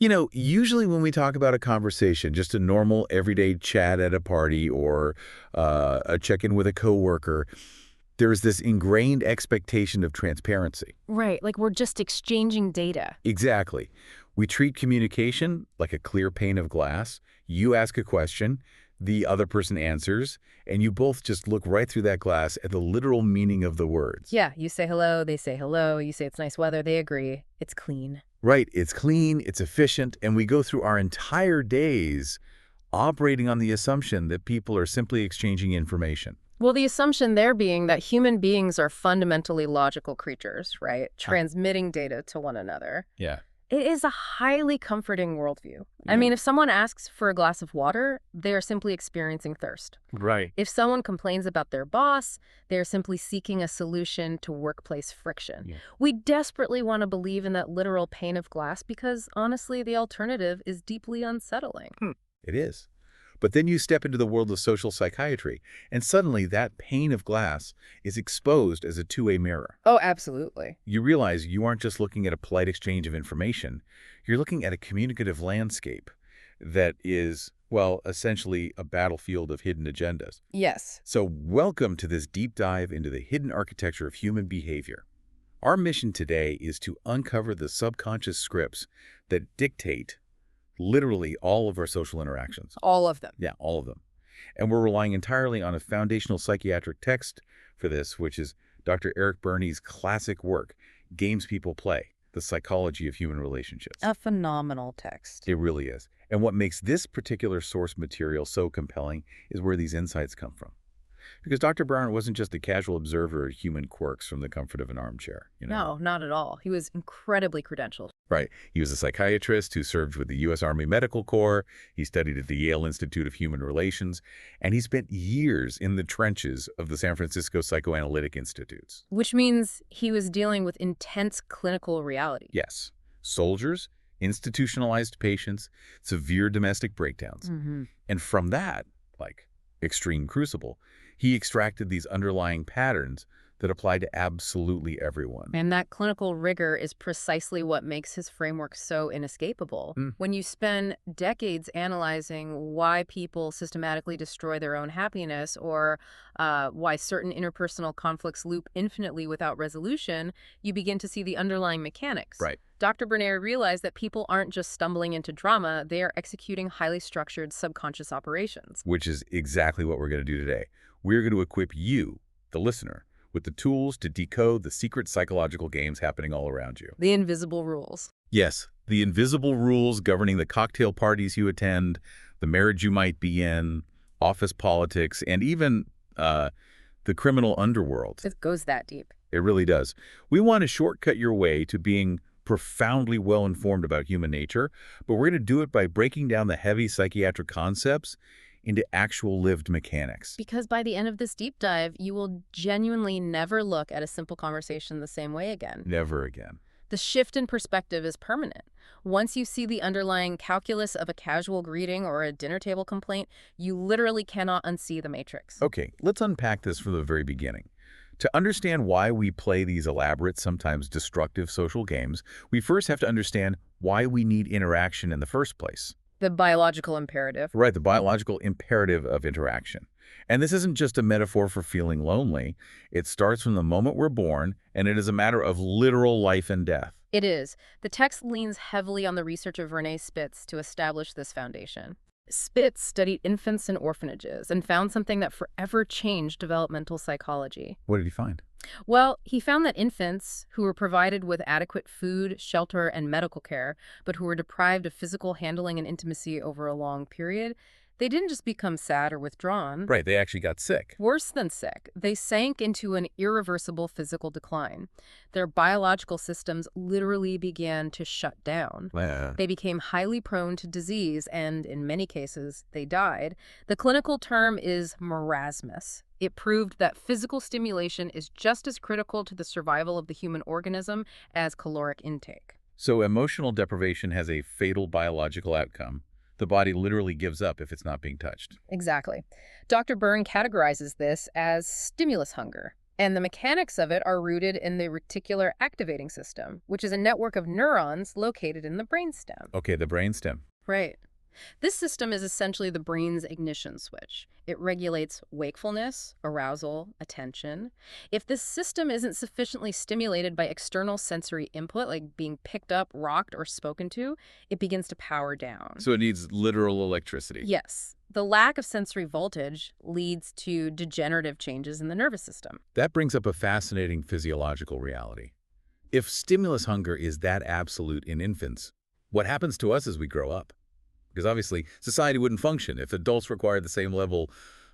Usually when we talk about a conversation, just a normal everyday chat at a party or a check-in with a coworker, there's this ingrained expectation of transparency. Right, like we're just exchanging data. Exactly. We treat communication like a clear pane of glass. You ask a question, the other person answers, and you both just look right through that glass at the literal meaning of the words. Yeah, you say hello, they say hello, you say it's nice weather, they agree. It's clean. Right, it's clean, it's efficient, and we go through our entire days operating on the assumption that people are simply exchanging information. Well, the assumption there being that human beings are fundamentally logical creatures, right? Transmitting data to one another. Yeah. It is a highly comforting worldview. I mean, if someone asks for a glass of water, they are simply experiencing thirst. Right. If someone complains about their boss, they are simply seeking a solution to workplace friction. Yeah. We desperately want to believe in that literal pane of glass because, honestly, the alternative is deeply unsettling. It is. But then you step into the world of social psychiatry, and suddenly that pane of glass is exposed as a two-way mirror. Oh, absolutely. You realize you aren't just looking at a polite exchange of information, you're looking at a communicative landscape that is, well, essentially a battlefield of hidden agendas. Yes. So welcome to this deep dive into the hidden architecture of human behavior. Our mission today is to uncover the subconscious scripts that dictate literally all of our social interactions. All of them. Yeah, all of them. And we're relying entirely on a foundational psychiatric text for this, which is Dr. Eric Berney's classic work, Games People Play, The Psychology of Human Relationships. A phenomenal text. It really is. And what makes this particular source material so compelling is where these insights come from. Because Dr. Byrne wasn't just a casual observer of human quirks from the comfort of an armchair. No, not at all. He was incredibly credentialed. Right. He was a psychiatrist who served with the U.S. Army Medical Corps. He studied at the Yale Institute of Human Relations, and he spent years in the trenches of the San Francisco Psychoanalytic Institutes. Which means he was dealing with intense clinical reality. Yes. Soldiers, institutionalized patients, severe domestic breakdowns. And from that, like extreme crucible, he extracted these underlying patterns that apply to absolutely everyone. And that clinical rigor is precisely what makes his framework so inescapable. When you spend decades analyzing why people systematically destroy their own happiness or why certain interpersonal conflicts loop infinitely without resolution, you begin to see the underlying mechanics. Right. Dr. Bernier realized that people aren't just stumbling into drama, they are executing highly structured subconscious operations. Which is exactly what we're going to do today. We're going to equip you, the listener, with the tools to decode the secret psychological games happening all around you. The invisible rules. Yes, the invisible rules governing the cocktail parties you attend, the marriage you might be in, office politics, and even the criminal underworld. It goes that deep. It really does. We want to shortcut your way to being profoundly well-informed about human nature, but we're going to do it by breaking down the heavy psychiatric concepts into actual lived mechanics. Because by the end of this deep dive, you will genuinely never look at a simple conversation the same way again. Never again. The shift in perspective is permanent. Once you see the underlying calculus of a casual greeting or a dinner table complaint, you literally cannot unsee the matrix. Okay, let's unpack this from the very beginning. To understand why we play these elaborate, sometimes destructive social games, we first have to understand why we need interaction in the first place. The biological imperative. Right, the biological imperative of interaction. And this isn't just a metaphor for feeling lonely. It starts from the moment we're born, and it is a matter of literal life and death. It is. The text leans heavily on the research of René Spitz to establish this foundation. Spitz studied infants in orphanages and found something that forever changed developmental psychology. What did he find? Well, he found that infants who were provided with adequate food, shelter, and medical care, but who were deprived of physical handling and intimacy over a long period, they didn't just become sad or withdrawn. Right, they actually got sick. Worse than sick, they sank into an irreversible physical decline. Their biological systems literally began to shut down. They became highly prone to disease, and in many cases, they died. The clinical term is marasmus. It proved that physical stimulation is just as critical to the survival of the human organism as caloric intake. So emotional deprivation has a fatal biological outcome. The body literally gives up if it's not being touched. Exactly. Dr. Byrne categorizes this as stimulus hunger. And the mechanics of it are rooted in the reticular activating system, which is a network of neurons located in the brainstem. Okay, the brainstem. Right. This system is essentially the brain's ignition switch. It regulates wakefulness, arousal, attention. If this system isn't sufficiently stimulated by external sensory input, like being picked up, rocked, or spoken to, it begins to power down. So it needs literal electricity. Yes. The lack of sensory voltage leads to degenerative changes in the nervous system. That brings up a fascinating physiological reality. If stimulus hunger is that absolute in infants, what happens to us as we grow up? Because obviously, society wouldn't function if adults required the same level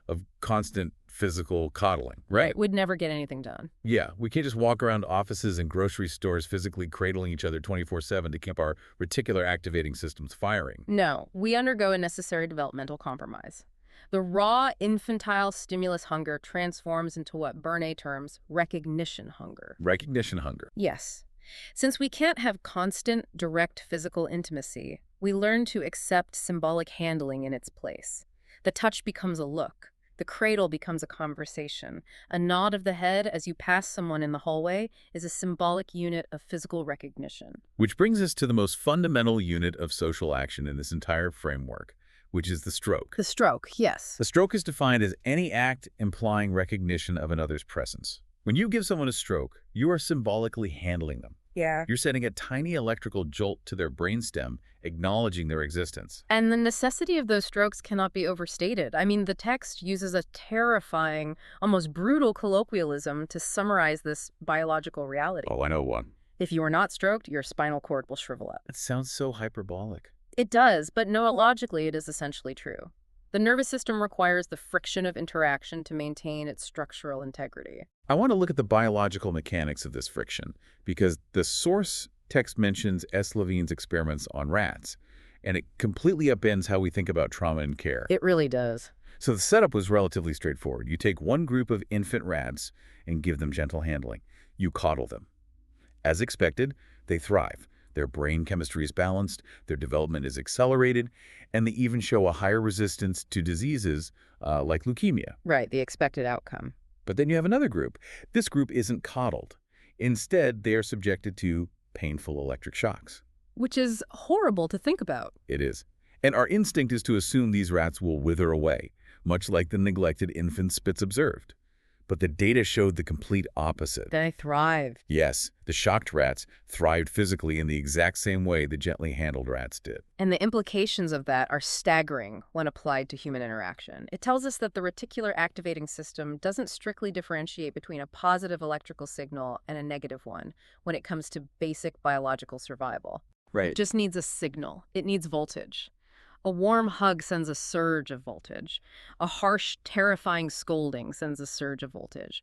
of constant physical coddling, right? We'd never get anything done. Yeah, we can't just walk around offices and grocery stores physically cradling each other 24/7 to keep our reticular activating systems firing. No, we undergo a necessary developmental compromise. The raw infantile stimulus hunger transforms into what Bernet terms recognition hunger. Recognition hunger. Yes. Since we can't have constant, direct physical intimacy, we learn to accept symbolic handling in its place. The touch becomes a look. The cradle becomes a conversation. A nod of the head as you pass someone in the hallway is a symbolic unit of physical recognition. Which brings us to the most fundamental unit of social action in this entire framework, which is the stroke. The stroke, yes. The stroke is defined as any act implying recognition of another's presence. When you give someone a stroke, you are symbolically handling them. Yeah. You're sending a tiny electrical jolt to their brainstem, acknowledging their existence. And the necessity of those strokes cannot be overstated. I mean, the text uses a terrifying, almost brutal colloquialism to summarize this biological reality. Oh, I know one. If you are not stroked, your spinal cord will shrivel up. That sounds so hyperbolic. It does, but noologically it is essentially true. The nervous system requires the friction of interaction to maintain its structural integrity. I want to look at the biological mechanics of this friction, because the source text mentions S. Levine's experiments on rats, and it completely upends how we think about trauma and care. It really does. So the setup was relatively straightforward. You take one group of infant rats and give them gentle handling. You coddle them. As expected, they thrive. Their brain chemistry is balanced, their development is accelerated, and they even show a higher resistance to diseases like leukemia. Right, the expected outcome. But then you have another group. This group isn't coddled. Instead, they are subjected to painful electric shocks. Which is horrible to think about. It is. And our instinct is to assume these rats will wither away, much like the neglected infant Spitz observed. But the data showed the complete opposite. They thrived. Yes, the shocked rats thrived physically in the exact same way the gently handled rats did. And the implications of that are staggering when applied to human interaction. It tells us that the reticular activating system doesn't strictly differentiate between a positive electrical signal and a negative one when it comes to basic biological survival. Right. It just needs a signal. It needs voltage. A warm hug sends a surge of voltage. A harsh, terrifying scolding sends a surge of voltage.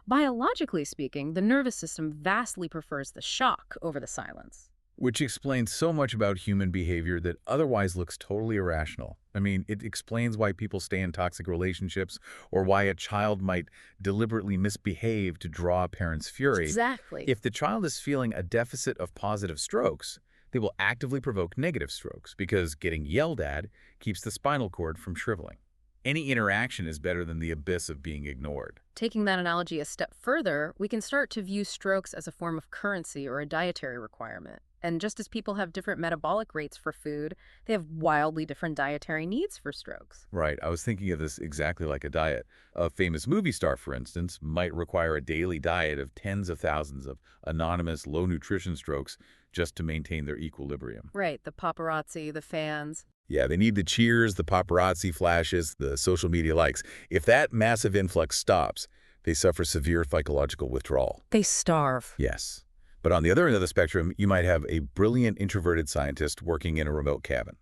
Biologically speaking, the nervous system vastly prefers the shock over the silence. Which explains so much about human behavior that otherwise looks totally irrational. I mean, it explains why people stay in toxic relationships or why a child might deliberately misbehave to draw a parent's fury. Exactly. If the child is feeling a deficit of positive strokes, they will actively provoke negative strokes because getting yelled at keeps the spinal cord from shriveling. Any interaction is better than the abyss of being ignored. Taking that analogy a step further, we can start to view strokes as a form of currency or a dietary requirement. And just as people have different metabolic rates for food, they have wildly different dietary needs for strokes. Right. I was thinking of this exactly like a diet. A famous movie star, for instance, might require a daily diet of tens of thousands of anonymous low-nutrition strokes just to maintain their equilibrium. Right. The paparazzi, the fans. Yeah, they need the cheers, the paparazzi flashes, the social media likes. If that massive influx stops, they suffer severe psychological withdrawal. They starve. Yes. But on the other end of the spectrum, you might have a brilliant introverted scientist working in a remote cabin.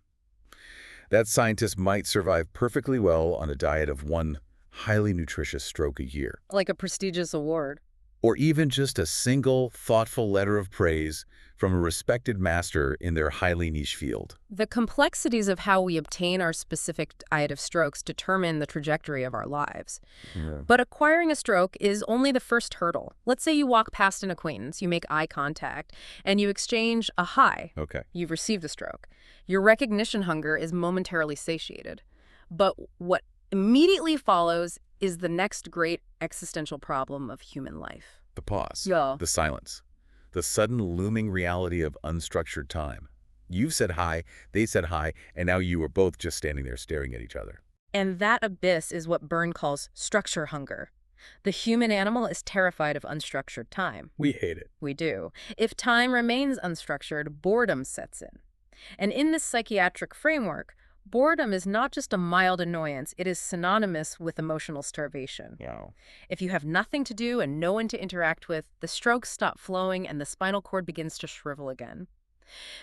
That scientist might survive perfectly well on a diet of one highly nutritious stroke a year. Like a prestigious award. Or even just a single, thoughtful letter of praise from a respected master in their highly niche field. The complexities of how we obtain our specific diet of strokes determine the trajectory of our lives. Yeah. But acquiring a stroke is only the first hurdle. Let's say you walk past an acquaintance, you make eye contact, and you exchange a hi. Okay. You've received a stroke. Your recognition hunger is momentarily satiated. But what immediately follows is the next great existential problem of human life. The pause. Yeah. The silence. The sudden looming reality of unstructured time. You've said hi, they said hi, and now you are both just standing there staring at each other. And that abyss is what Byrne calls structure hunger. The human animal is terrified of unstructured time. We hate it. We do. If time remains unstructured, boredom sets in. And in this psychiatric framework, boredom is not just a mild annoyance, it is synonymous with emotional starvation. Yeah. If you have nothing to do and no one to interact with, the strokes stop flowing and the spinal cord begins to shrivel again.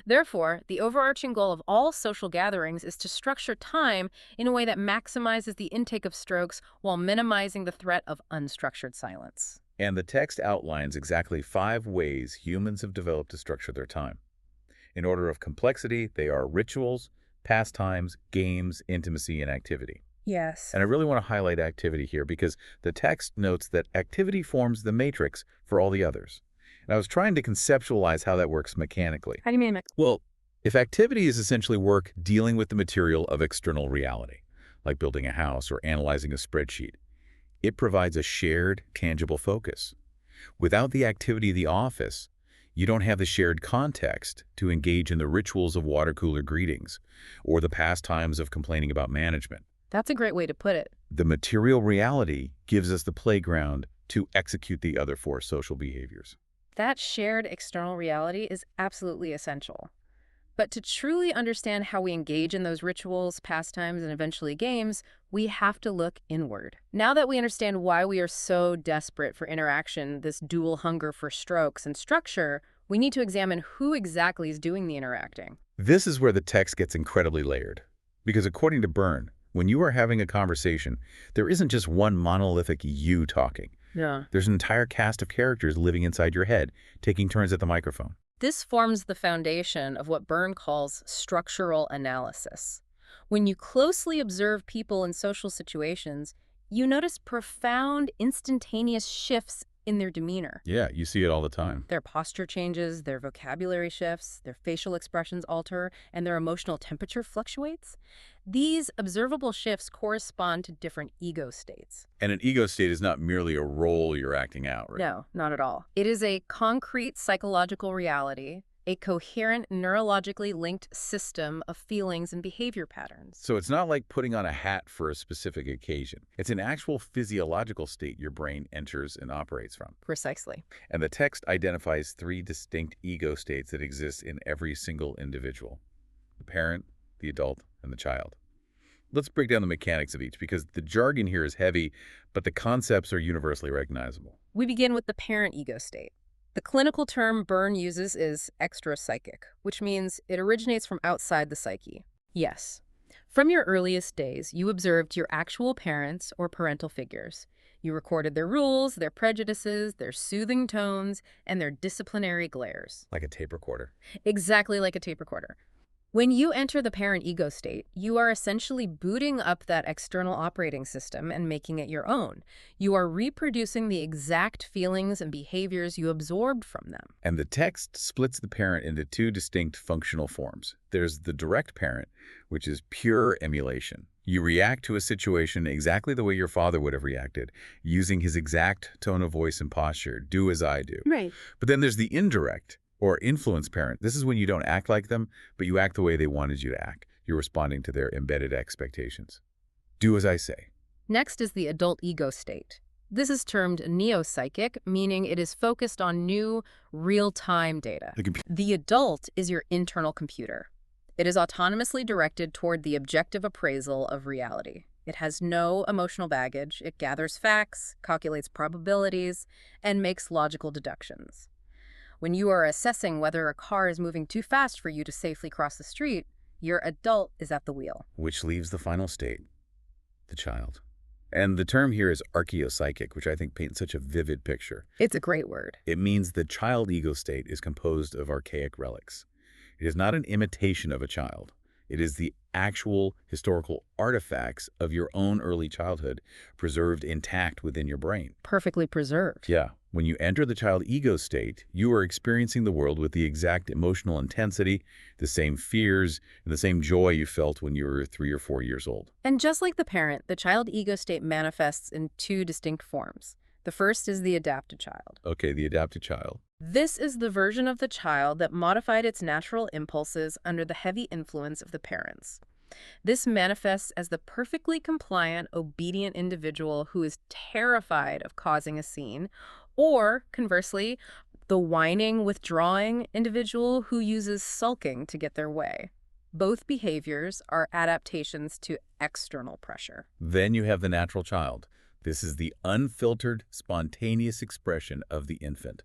Therefore, the overarching goal of all social gatherings is to structure time in a way that maximizes the intake of strokes while minimizing the threat of unstructured silence. And the text outlines exactly 5 ways humans have developed to structure their time. In order of complexity, they are rituals, pastimes, games, intimacy, and activity. Yes. And I really want to highlight activity here because the text notes that activity forms the matrix for all the others. And I was trying to conceptualize how that works mechanically. How do you mean? Well, if activity is essentially work dealing with the material of external reality, like building a house or analyzing a spreadsheet, it provides a shared, tangible focus. Without the activity of the office, you don't have the shared context to engage in the rituals of water cooler greetings or the pastimes of complaining about management. That's a great way to put it. The material reality gives us the playground to execute the other 4 social behaviors. That shared external reality is absolutely essential. But to truly understand how we engage in those rituals, pastimes, and eventually games, we have to look inward. Now that we understand why we are so desperate for interaction, this dual hunger for strokes and structure, we need to examine who exactly is doing the interacting. This is where the text gets incredibly layered. Because according to Byrne, when you are having a conversation, there isn't just one monolithic you talking. Yeah. There's an entire cast of characters living inside your head, taking turns at the microphone. This forms the foundation of what Byrne calls structural analysis. When you closely observe people in social situations, you notice profound, instantaneous shifts in their demeanor. Yeah, you see it all the time. Their posture changes, their vocabulary shifts, their facial expressions alter, and their emotional temperature fluctuates. These observable shifts correspond to different ego states. And an ego state is not merely a role you're acting out, right? No, not at all. It is a concrete psychological reality, a coherent neurologically linked system of feelings and behavior patterns. So it's not like putting on a hat for a specific occasion. It's an actual physiological state your brain enters and operates from. Precisely. And the text identifies 3 distinct ego states that exist in every single individual: the parent, the adult, and the child. Let's break down the mechanics of each because the jargon here is heavy, but the concepts are universally recognizable. We begin with the parent ego state. The clinical term Byrne uses is extrapsychic, which means it originates from outside the psyche. Yes. From your earliest days, you observed your actual parents or parental figures. You recorded their rules, their prejudices, their soothing tones, and their disciplinary glares. Like a tape recorder. Exactly like a tape recorder. When you enter the parent ego state, you are essentially booting up that external operating system and making it your own. You are reproducing the exact feelings and behaviors you absorbed from them. And the text splits the parent into 2 distinct functional forms. There's the direct parent, which is pure emulation. You react to a situation exactly the way your father would have reacted, using his exact tone of voice and posture, do as I do. Right. But then there's the indirect, or influence parent. This is when you don't act like them, but you act the way they wanted you to act. You're responding to their embedded expectations. Do as I say. Next is the adult ego state. This is termed neopsychic, meaning it is focused on new, real-time data. The adult is your internal computer. It is autonomously directed toward the objective appraisal of reality. It has no emotional baggage. It gathers facts, calculates probabilities, and makes logical deductions. When you are assessing whether a car is moving too fast for you to safely cross the street, your adult is at the wheel. Which leaves the final state, the child. And the term here is archaeopsychic, which I think paints such a vivid picture. It's a great word. It means the child ego state is composed of archaic relics. It is not an imitation of a child. It is the actual historical artifacts of your own early childhood preserved intact within your brain. Perfectly preserved. Yeah. When you enter the child ego state, you are experiencing the world with the exact emotional intensity, the same fears, and the same joy you felt when you were 3 or 4 years old. And just like the parent, the child ego state manifests in two distinct forms. The first is the adaptive child. Okay, the adaptive child. This is the version of the child that modified its natural impulses under the heavy influence of the parents. This manifests as the perfectly compliant, obedient individual who is terrified of causing a scene, or, conversely, the whining, withdrawing individual who uses sulking to get their way. Both behaviors are adaptations to external pressure. Then you have the natural child. This is the unfiltered, spontaneous expression of the infant.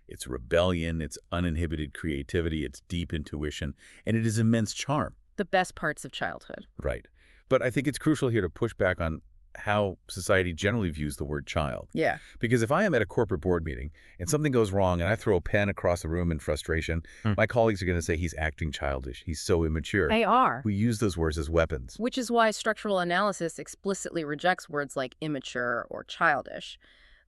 It's rebellion, it's uninhibited creativity, it's deep intuition, and it is immense charm. The best parts of childhood. Right. But I think it's crucial here to push back on how society generally views the word child. Yeah. Because if I am at a corporate board meeting and something goes wrong and I throw a pen across the room in frustration, my colleagues are going to say he's acting childish. He's so immature. They are. We use those words as weapons. Which is why structural analysis explicitly rejects words like immature or childish.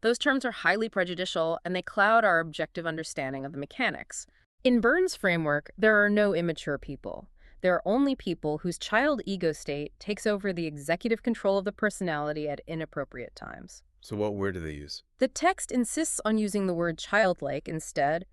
Those terms are highly prejudicial and they cloud our objective understanding of the mechanics. In Byrne's framework, there are no immature people. There are only people whose child ego state takes over the executive control of the personality at inappropriate times. So what word do they use? The text insists on using the word childlike instead,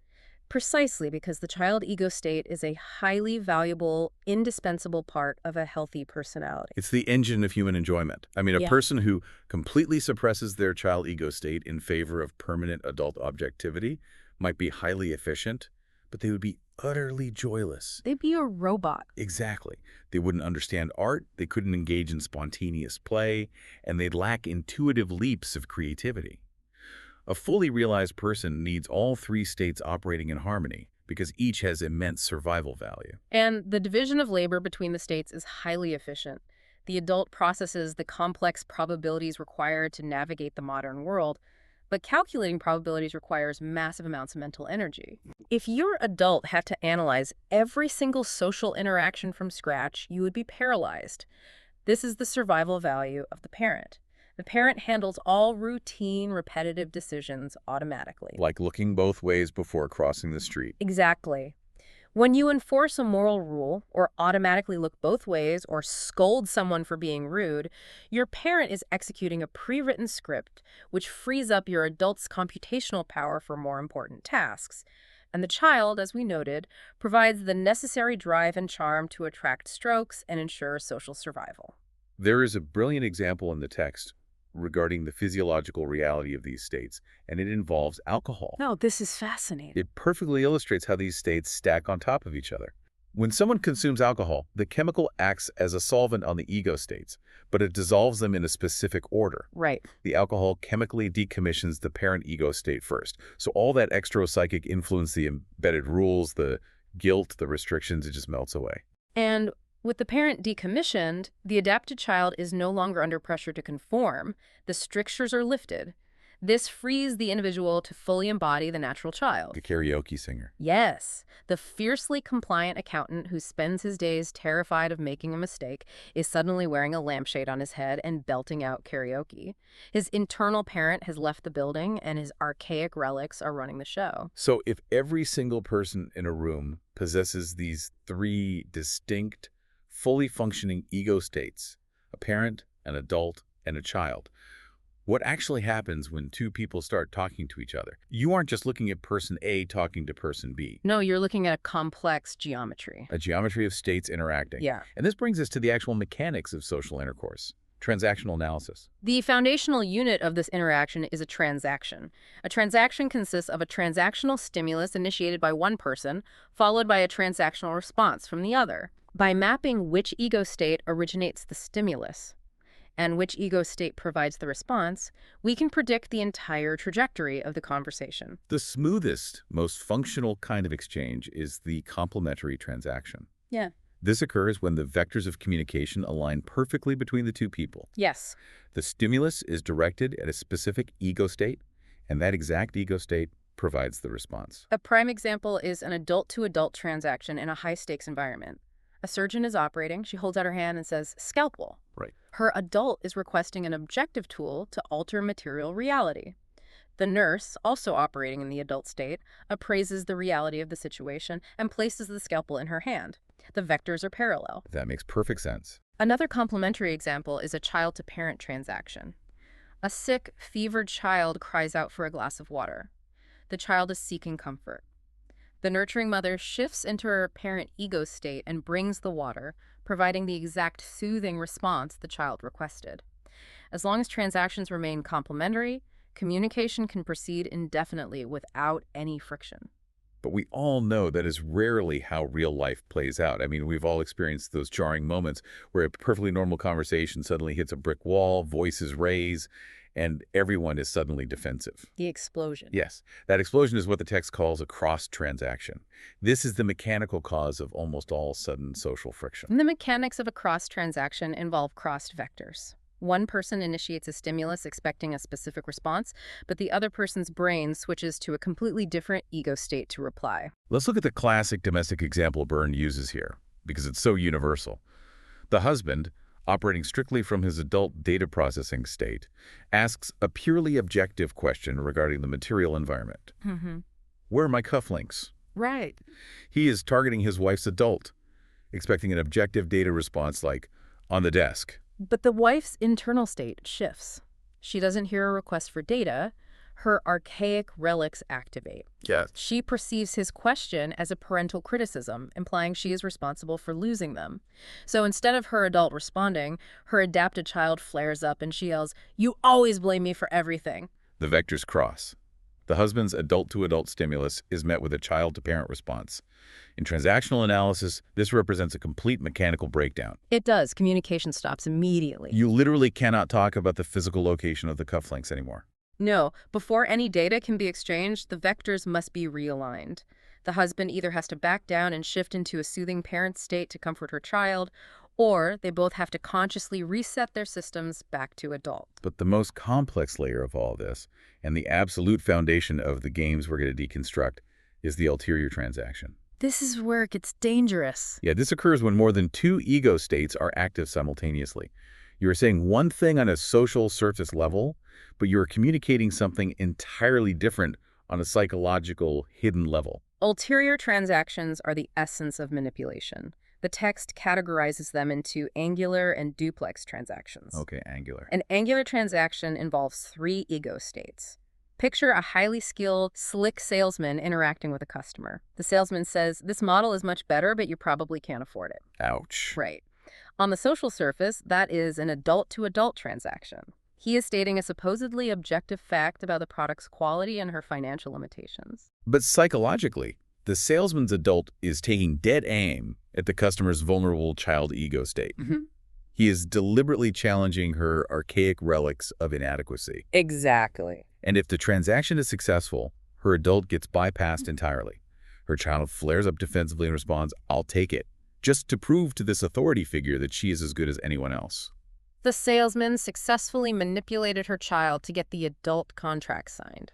precisely because the child ego state is a highly valuable, indispensable part of a healthy personality. It's the engine of human enjoyment. I mean, a Yeah. person who completely suppresses their child ego state in favor of permanent adult objectivity might be highly efficient, but they would be utterly joyless. They'd be a robot. Exactly. They wouldn't understand art, they couldn't engage in spontaneous play, and they'd lack intuitive leaps of creativity. A fully realized person needs all three states operating in harmony because each has immense survival value. And the division of labor between the states is highly efficient. The adult processes the complex probabilities required to navigate the modern world, but calculating probabilities requires massive amounts of mental energy. If your adult had to analyze every single social interaction from scratch, you would be paralyzed. This is the survival value of the parent. The parent handles all routine, repetitive decisions automatically. Like looking both ways before crossing the street. Exactly. When you enforce a moral rule, or automatically look both ways, or scold someone for being rude, your parent is executing a pre-written script which frees up your adult's computational power for more important tasks. And the child, as we noted, provides the necessary drive and charm to attract strokes and ensure social survival. There is a brilliant example in the text regarding the physiological reality of these states, and it involves alcohol. No, this is fascinating. It perfectly illustrates how these states stack on top of each other. When someone consumes alcohol, the chemical acts as a solvent on the ego states, but it dissolves them in a specific order. Right. The alcohol chemically decommissions the parent ego state first. So all that extropsychic influence, the embedded rules, the guilt, the restrictions, it just melts away. And with the parent decommissioned, the adapted child is no longer under pressure to conform. The strictures are lifted. This frees the individual to fully embody the natural child. The karaoke singer. Yes, the fiercely compliant accountant who spends his days terrified of making a mistake is suddenly wearing a lampshade on his head and belting out karaoke. His internal parent has left the building and his archaic relics are running the show. So if every single person in a room possesses these three distinct, fully functioning ego states, a parent, an adult, and a child, what actually happens when two people start talking to each other? You aren't just looking at person A talking to person B. No, you're looking at a complex geometry. A geometry of states interacting. Yeah. And this brings us to the actual mechanics of social intercourse. Transactional analysis. The foundational unit of this interaction is a transaction. A transaction consists of a transactional stimulus initiated by one person, followed by a transactional response from the other. By mapping which ego state originates the stimulus and which ego state provides the response, we can predict the entire trajectory of the conversation. The smoothest, most functional kind of exchange is the complementary transaction. Yeah. This occurs when the vectors of communication align perfectly between the two people. Yes. The stimulus is directed at a specific ego state, and that exact ego state provides the response. A prime example is an adult-to-adult transaction in a high-stakes environment. A surgeon is operating. She holds out her hand and says, "Scalpel." Right. Her adult is requesting an objective tool to alter material reality. The nurse, also operating in the adult state, appraises the reality of the situation and places the scalpel in her hand. The vectors are parallel. That makes perfect sense. Another complementary example is a child-to-parent transaction. A sick, fevered child cries out for a glass of water. The child is seeking comfort. The nurturing mother shifts into her parent ego state and brings the water, providing the exact soothing response the child requested. As long as transactions remain complementary, communication can proceed indefinitely without any friction. But we all know that is rarely how real life plays out. I mean, we've all experienced those jarring moments where a perfectly normal conversation suddenly hits a brick wall, voices raise, and everyone is suddenly defensive. The explosion. Yes, that explosion is what the text calls a cross-transaction. This is the mechanical cause of almost all sudden social friction. The mechanics of a cross-transaction involve crossed vectors. One person initiates a stimulus expecting a specific response, but the other person's brain switches to a completely different ego state to reply. Let's look at the classic domestic example Byrne uses here, because it's so universal. The husband, operating strictly from his adult data processing state, asks a purely objective question regarding the material environment. Where are my cufflinks? Right. He is targeting his wife's adult, expecting an objective data response like, on the desk. But the wife's internal state shifts. She doesn't hear a request for data. Her archaic relics activate. Yes. She perceives his question as a parental criticism, implying she is responsible for losing them. So instead of her adult responding, her adapted child flares up and she yells, "You always blame me for everything." The vectors cross. The husband's adult-to-adult stimulus is met with a child-to-parent response. In transactional analysis, this represents a complete mechanical breakdown. It does. Communication stops immediately. You literally cannot talk about the physical location of the cufflinks anymore. No, before any data can be exchanged, the vectors must be realigned. The husband either has to back down and shift into a soothing parent state to comfort her child, or they both have to consciously reset their systems back to adult. But the most complex layer of all this, and the absolute foundation of the games we're going to deconstruct, is the ulterior transaction. This is where it gets dangerous. Yeah, this occurs when more than two ego states are active simultaneously. You are saying one thing on a social surface level, but you are communicating something entirely different on a psychological, hidden level. Ulterior transactions are the essence of manipulation. The text categorizes them into angular and duplex transactions. Okay, angular. An angular transaction involves three ego states. Picture a highly skilled, slick salesman interacting with a customer. The salesman says, "This model is much better, but you probably can't afford it." Ouch. Right. On the social surface, that is an adult-to-adult transaction. He is stating a supposedly objective fact about the product's quality and her financial limitations. But psychologically, the salesman's adult is taking dead aim at the customer's vulnerable child ego state. He is deliberately challenging her archaic relics of inadequacy. Exactly. And if the transaction is successful, her adult gets bypassed entirely. Her child flares up defensively and responds, "I'll take it," just to prove to this authority figure that she is as good as anyone else. The salesman successfully manipulated her child to get the adult contract signed.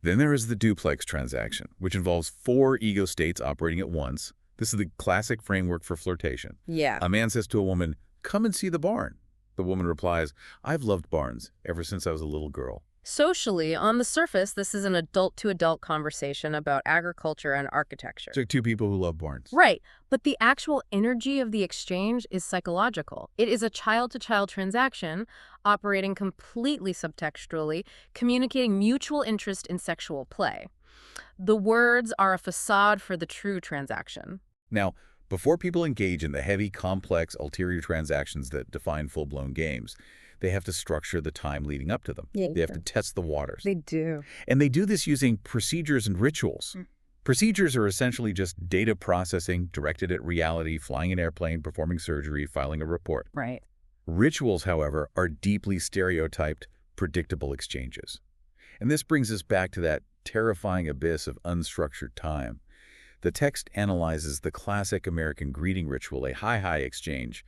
Then there is the duplex transaction, which involves four ego states operating at once. This is the classic framework for flirtation. Yeah. A man says to a woman, "Come and see the barn." The woman replies, "I've loved barns ever since I was a little girl." Socially, on the surface, this is an adult-to-adult conversation about agriculture and architecture. So two people who love barns. Right, but the actual energy of the exchange is psychological. It is a child-to-child transaction operating completely subtextually, communicating mutual interest in sexual play. The words are a facade for the true transaction. Now, before people engage in the heavy, complex, ulterior transactions that define full-blown games, they have to structure the time leading up to them. Yeah. They have to test the waters. They do. And they do this using procedures and rituals. Procedures are essentially just data processing directed at reality, flying an airplane, performing surgery, filing a report. Right. Rituals, however, are deeply stereotyped, predictable exchanges. And this brings us back to that terrifying abyss of unstructured time. The text analyzes the classic American greeting ritual, a hi-hi exchange,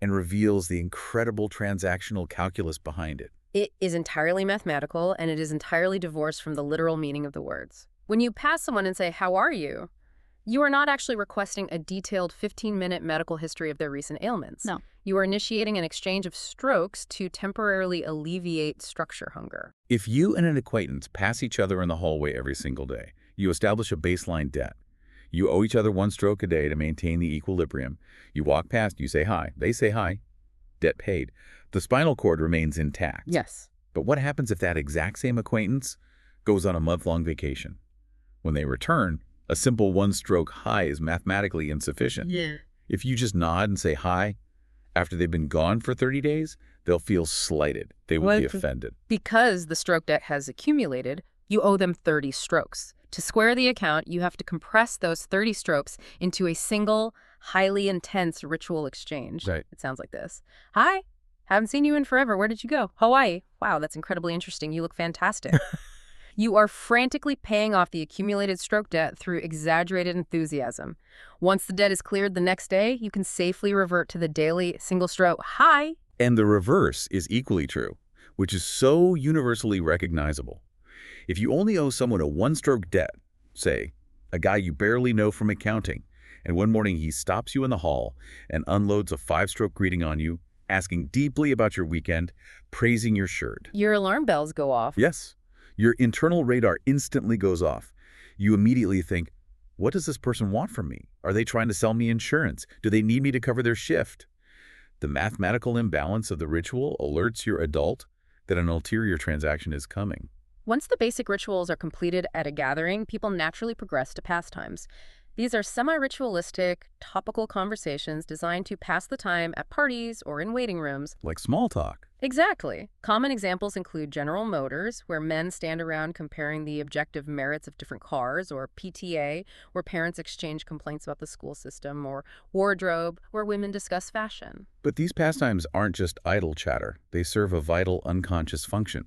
and reveals the incredible transactional calculus behind it. It is entirely mathematical, and it is entirely divorced from the literal meaning of the words. When you pass someone and say, "How are you?" You are not actually requesting a detailed 15-minute medical history of their recent ailments. No. You are initiating an exchange of strokes to temporarily alleviate structure hunger. If you and an acquaintance pass each other in the hallway every single day, you establish a baseline debt. You owe each other 1 stroke a day to maintain the equilibrium. You walk past, you say hi, they say hi, debt paid. The spinal cord remains intact. Yes. But what happens if that exact same acquaintance goes on a month-long vacation? When they return, a simple 1-stroke hi is mathematically insufficient. Yeah. If you just nod and say hi, after they've been gone for 30 days, they'll feel slighted. They will be offended. Because the stroke debt has accumulated, you owe them 30 strokes. To square the account, you have to compress those 30 strokes into a single, highly intense ritual exchange. Right. It sounds like this. Hi, haven't seen you in forever. Where did you go? Hawaii. Wow, that's incredibly interesting. You look fantastic. You are frantically paying off the accumulated stroke debt through exaggerated enthusiasm. Once the debt is cleared the next day, you can safely revert to the daily single-stroke hi. And the reverse is equally true, which is so universally recognizable. If you only owe someone a 1-stroke debt, say, a guy you barely know from accounting, and one morning he stops you in the hall and unloads a 5-stroke greeting on you, asking deeply about your weekend, praising your shirt. Your alarm bells go off. Yes. Your internal radar instantly goes off. You immediately think, what does this person want from me? Are they trying to sell me insurance? Do they need me to cover their shift? The mathematical imbalance of the ritual alerts your adult that an ulterior transaction is coming. Once the basic rituals are completed at a gathering, people naturally progress to pastimes. These are semi-ritualistic, topical conversations designed to pass the time at parties or in waiting rooms. Like small talk. Exactly. Common examples include General Motors, where men stand around comparing the objective merits of different cars, or PTA, where parents exchange complaints about the school system, or wardrobe, where women discuss fashion. But these pastimes aren't just idle chatter. They serve a vital unconscious function.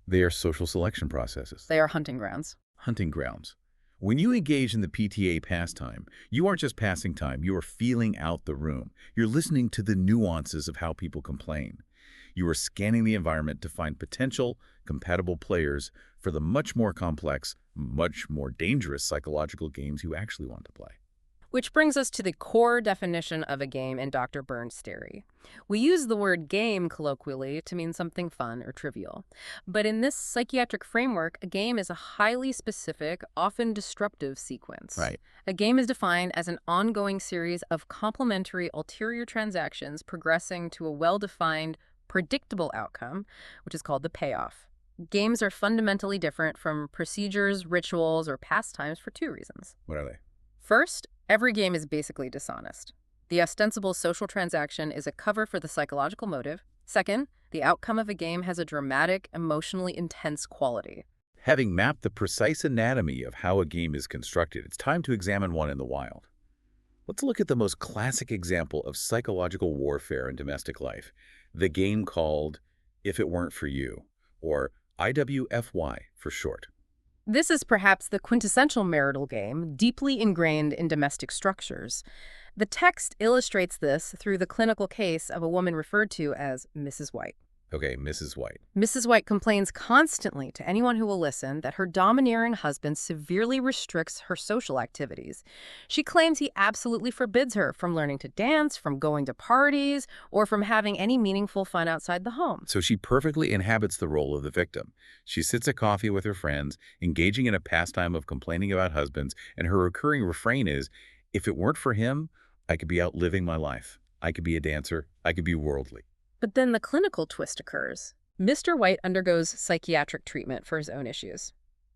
They are social selection processes. They are hunting grounds. Hunting grounds. When you engage in the PTA pastime, you aren't just passing time, you are feeling out the room. You're listening to the nuances of how people complain. You are scanning the environment to find potential, compatible players for the much more complex, much more dangerous psychological games you actually want to play. Which brings us to the core definition of a game in Dr. Burns' theory. We use the word game colloquially to mean something fun or trivial. But in this psychiatric framework, a game is a highly specific, often disruptive sequence. Right. A game is defined as an ongoing series of complementary ulterior transactions progressing to a well-defined, predictable outcome, which is called the payoff. Games are fundamentally different from procedures, rituals, or pastimes for 2 reasons. What are they? First, every game is basically dishonest. The ostensible social transaction is a cover for the psychological motive. Second, the outcome of a game has a dramatic, emotionally intense quality. Having mapped the precise anatomy of how a game is constructed, it's time to examine one in the wild. Let's look at the most classic example of psychological warfare in domestic life, the game called If It Weren't For You, or IWFY for short. This is perhaps the quintessential marital game, deeply ingrained in domestic structures. The text illustrates this through the clinical case of a woman referred to as Mrs. White. Okay, Mrs. White. Mrs. White complains constantly to anyone who will listen that her domineering husband severely restricts her social activities. She claims he absolutely forbids her from learning to dance, from going to parties, or from having any meaningful fun outside the home. So she perfectly inhabits the role of the victim. She sits at coffee with her friends, engaging in a pastime of complaining about husbands, and her recurring refrain is, if it weren't for him, I could be out living my life. I could be a dancer. I could be worldly. But then the clinical twist occurs. Mr. White undergoes psychiatric treatment for his own issues.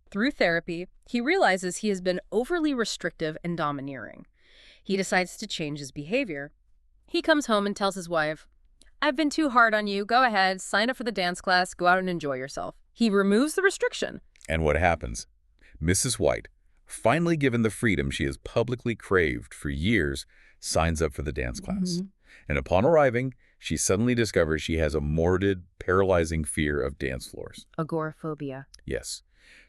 Through therapy, he realizes he has been overly restrictive and domineering. He decides to change his behavior. He comes home and tells his wife, I've been too hard on you. Go ahead, sign up for the dance class, go out and enjoy yourself. He removes the restriction. And what happens? Mrs. White, finally given the freedom she has publicly craved for years, signs up for the dance class. And upon arriving, she suddenly discovers she has a morbid, paralyzing fear of dance floors. Agoraphobia. Yes.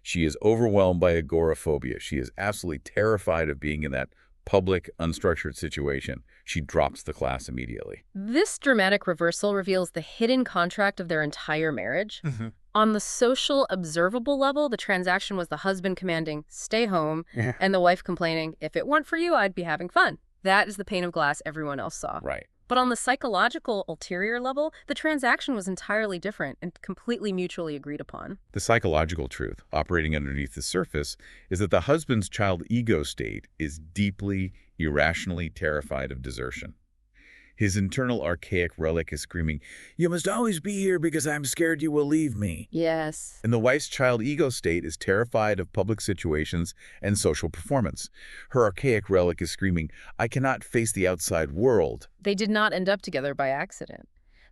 She is overwhelmed by agoraphobia. She is absolutely terrified of being in that public, unstructured situation, she drops the class immediately. This dramatic reversal reveals the hidden contract of their entire marriage. On the social, observable level, the transaction was the husband commanding, "Stay home," and the wife complaining, "If it weren't for you, I'd be having fun." That is the pane of glass everyone else saw. Right. But on the psychological, ulterior level, the transaction was entirely different and completely mutually agreed upon. The psychological truth operating underneath the surface is that the husband's child ego state is deeply, irrationally terrified of desertion. His internal archaic relic is screaming, "You must always be here because I'm scared you will leave me." Yes. And the wife's child ego state is terrified of public situations and social performance. Her archaic relic is screaming, "I cannot face the outside world." They did not end up together by accident.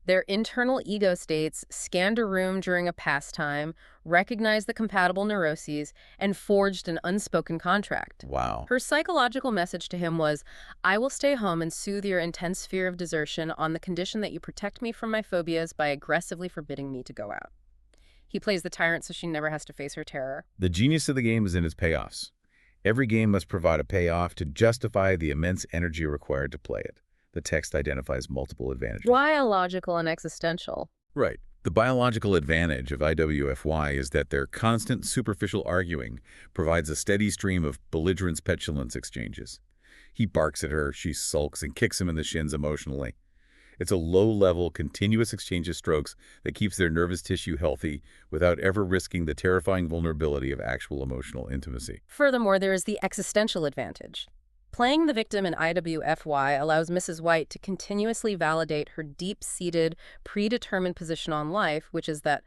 Their internal ego states scanned a room during a pastime, recognized the compatible neuroses, and forged an unspoken contract. Wow. Her psychological message to him was, "I will stay home and soothe your intense fear of desertion on the condition that you protect me from my phobias by aggressively forbidding me to go out." He plays the tyrant so she never has to face her terror. The genius of the game is in its payoffs. Every game must provide a payoff to justify the immense energy required to play it. The text identifies multiple advantages. Biological and existential. Right. The biological advantage of IWFY is that their constant superficial arguing provides a steady stream of belligerent petulance exchanges. He barks at her, she sulks, and kicks him in the shins emotionally. It's a low-level, continuous exchange of strokes that keeps their nervous tissue healthy without ever risking the terrifying vulnerability of actual emotional intimacy. Furthermore, there is the existential advantage. Playing the victim in IWFY allows Mrs. White to continuously validate her deep-seated, predetermined position on life, which is that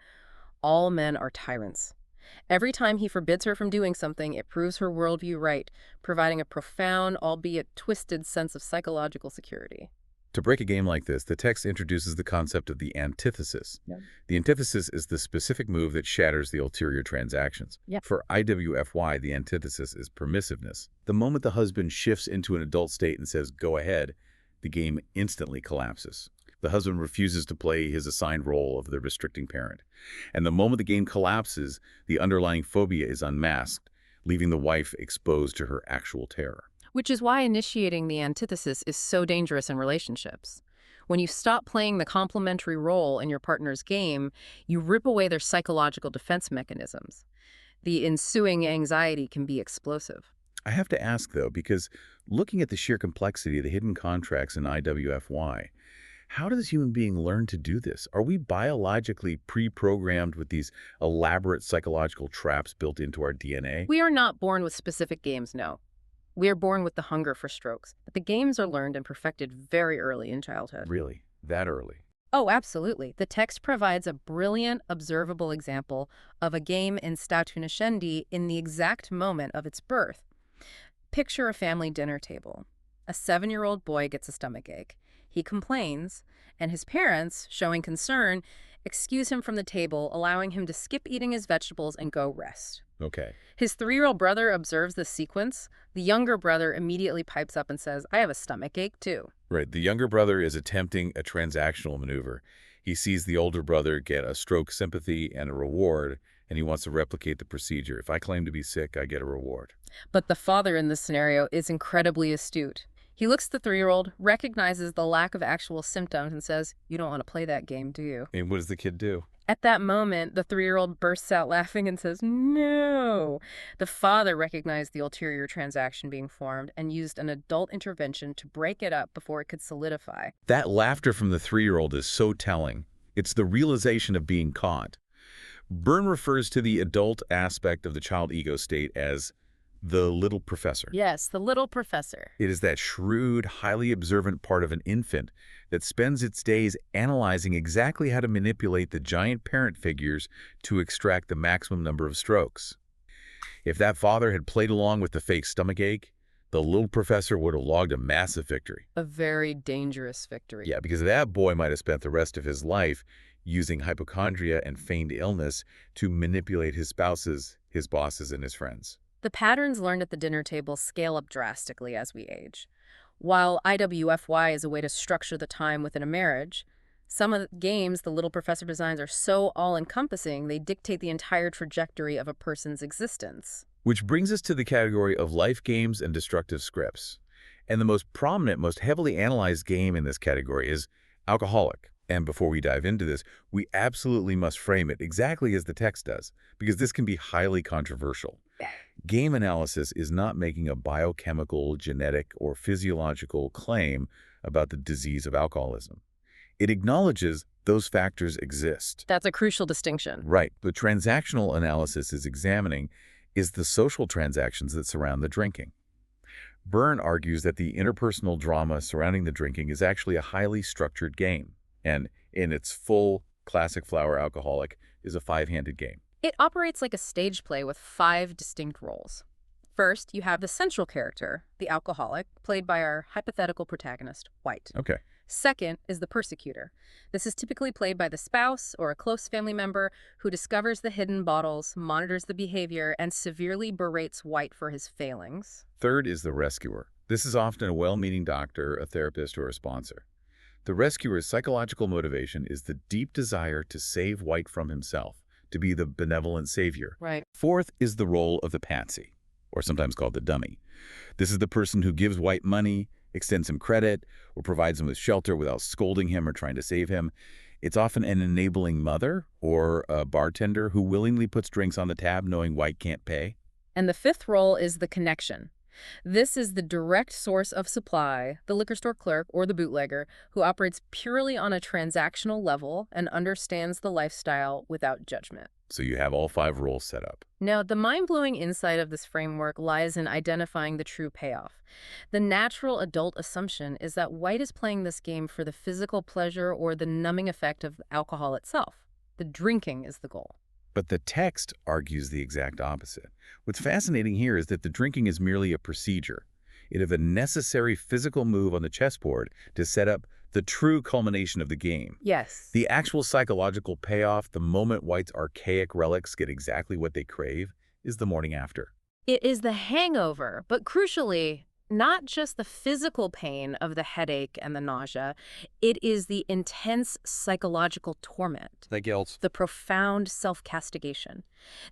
all men are tyrants. Every time he forbids her from doing something, it proves her worldview right, providing a profound, albeit twisted, sense of psychological security. To break a game like this, the text introduces the concept of the antithesis. Yeah. The antithesis is the specific move that shatters the ulterior transactions. Yeah. For IWFY, the antithesis is permissiveness. The moment the husband shifts into an adult state and says, "Go ahead," the game instantly collapses. The husband refuses to play his assigned role of the restricting parent. And the moment the game collapses, the underlying phobia is unmasked, leaving the wife exposed to her actual terror. Which is why initiating the antithesis is so dangerous in relationships. When you stop playing the complementary role in your partner's game, you rip away their psychological defense mechanisms. The ensuing anxiety can be explosive. I have to ask, though, because looking at the sheer complexity of the hidden contracts in IWFY, how does a human being learn to do this? Are we biologically pre-programmed with these elaborate psychological traps built into our DNA? We are not born with specific games, no. We are born with the hunger for strokes, but the games are learned and perfected very early in childhood. Really? That early? Oh, absolutely. The text provides a brilliant, observable example of a game in Statunishendi in the exact moment of its birth. Picture a family dinner table. A 7-year-old boy gets a stomachache. He complains, and his parents, showing concern, excuse him from the table, allowing him to skip eating his vegetables and go rest. Okay. His 3-year-old brother observes this sequence. The younger brother immediately pipes up and says, "I have a stomachache too." Right. The younger brother is attempting a transactional maneuver. He sees the older brother get a stroke sympathy and a reward, and he wants to replicate the procedure. If I claim to be sick, I get a reward. But the father in this scenario is incredibly astute. He looks at the 3-year-old, recognizes the lack of actual symptoms, and says, "You don't want to play that game, do you?" And what does the kid do? At that moment, the 3-year-old bursts out laughing and says, "No." The father recognized the ulterior transaction being formed and used an adult intervention to break it up before it could solidify. That laughter from the 3-year-old is so telling. It's the realization of being caught. Byrne refers to the adult aspect of the child ego state as the little professor. Yes, the little professor. It is that shrewd, highly observant part of an infant that spends its days analyzing exactly how to manipulate the giant parent figures to extract the maximum number of strokes. If that father had played along with the fake stomachache, the little professor would have logged a massive victory. A very dangerous victory. Yeah, because that boy might have spent the rest of his life using hypochondria and feigned illness to manipulate his spouses, his bosses, and his friends. The patterns learned at the dinner table scale up drastically as we age. While IWFY is a way to structure the time within a marriage, some of the games the little professor designs are so all-encompassing they dictate the entire trajectory of a person's existence. Which brings us to the category of life games and destructive scripts. And the most prominent, most heavily analyzed game in this category is alcoholic. And before we dive into this, we absolutely must frame it exactly as the text does, because this can be highly controversial. Game analysis is not making a biochemical, genetic, or physiological claim about the disease of alcoholism. It acknowledges those factors exist. That's a crucial distinction. Right. The transactional analysis is examining is the social transactions that surround the drinking. Byrne argues that the interpersonal drama surrounding the drinking is actually a highly structured game, and in its full, classic flower alcoholic is a five-handed game. It operates like a stage play with 5 distinct roles. First, you have the central character, the alcoholic, played by our hypothetical protagonist, White. Okay. Second is the persecutor. This is typically played by the spouse or a close family member who discovers the hidden bottles, monitors the behavior, and severely berates White for his failings. Third is the rescuer. This is often a well-meaning doctor, a therapist, or a sponsor. The rescuer's psychological motivation is the deep desire to save White from himself, to be the benevolent savior. Right. Fourth is the role of the patsy, or sometimes called the dummy. This is the person who gives White money, extends him credit, or provides him with shelter without scolding him or trying to save him. It's often an enabling mother or a bartender who willingly puts drinks on the tab knowing White can't pay. And the fifth role is the connection. This is the direct source of supply, the liquor store clerk or the bootlegger, who operates purely on a transactional level and understands the lifestyle without judgment. So you have all 5 roles set up. Now, the mind-blowing insight of this framework lies in identifying the true payoff. The natural adult assumption is that White is playing this game for the physical pleasure or the numbing effect of alcohol itself. The drinking is the goal. But the text argues the exact opposite. What's fascinating here is that the drinking is merely a procedure. It is a necessary physical move on the chessboard to set up the true culmination of the game. Yes. The actual psychological payoff, the moment White's archaic relics get exactly what they crave, is the morning after. It is the hangover, but crucially, not just the physical pain of the headache and the nausea. It is the intense psychological torment. The guilt. The profound self-castigation.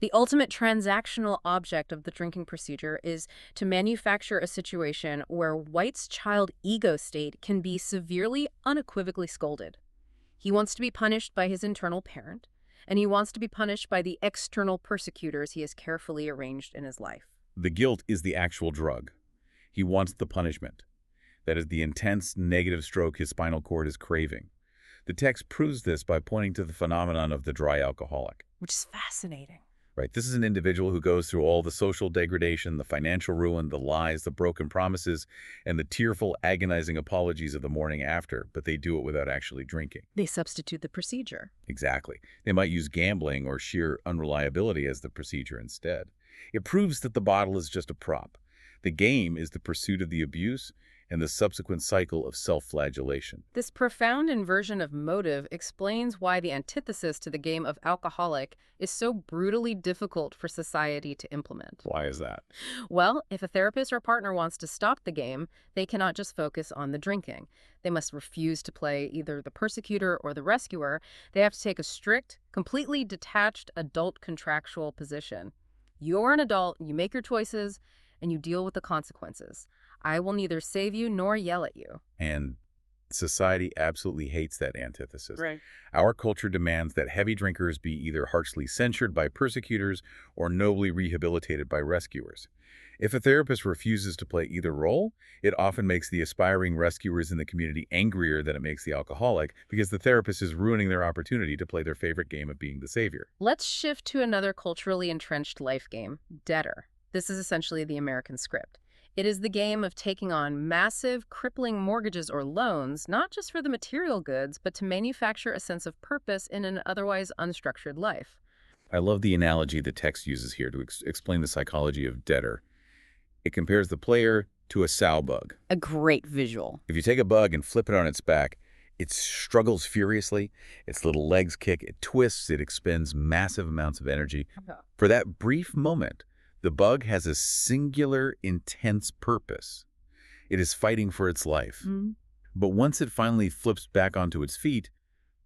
The ultimate transactional object of the drinking procedure is to manufacture a situation where White's child ego state can be severely, unequivocally scolded. He wants to be punished by his internal parent, and he wants to be punished by the external persecutors he has carefully arranged in his life. The guilt is the actual drug. He wants the punishment. That is the intense negative stroke his spinal cord is craving. The text proves this by pointing to the phenomenon of the dry alcoholic. Which is fascinating. Right. This is an individual who goes through all the social degradation, the financial ruin, the lies, the broken promises, and the tearful, agonizing apologies of the morning after, but they do it without actually drinking. They substitute the procedure. Exactly. They might use gambling or sheer unreliability as the procedure instead. It proves that the bottle is just a prop. The game is the pursuit of the abuse and the subsequent cycle of self-flagellation. This profound inversion of motive explains why the antithesis to the game of alcoholic is so brutally difficult for society to implement. Why is that? Well, if a therapist or partner wants to stop the game, they cannot just focus on the drinking. They must refuse to play either the persecutor or the rescuer. They have to take a strict, completely detached adult contractual position. You're an adult, you make your choices, and you deal with the consequences. I will neither save you nor yell at you. And society absolutely hates that antithesis. Right. Our culture demands that heavy drinkers be either harshly censured by persecutors or nobly rehabilitated by rescuers. If a therapist refuses to play either role, it often makes the aspiring rescuers in the community angrier than it makes the alcoholic, because the therapist is ruining their opportunity to play their favorite game of being the savior. Let's shift to another culturally entrenched life game, debtor. This is essentially the American script. It is the game of taking on massive, crippling mortgages or loans, not just for the material goods, but to manufacture a sense of purpose in an otherwise unstructured life. I love the analogy the text uses here to explain the psychology of debtor. It compares the player to a sow bug. A great visual. If you take a bug and flip it on its back, it struggles furiously, its little legs kick, it twists, it expends massive amounts of energy. For that brief moment, the bug has a singular, intense purpose. It is fighting for its life. But once it finally flips back onto its feet,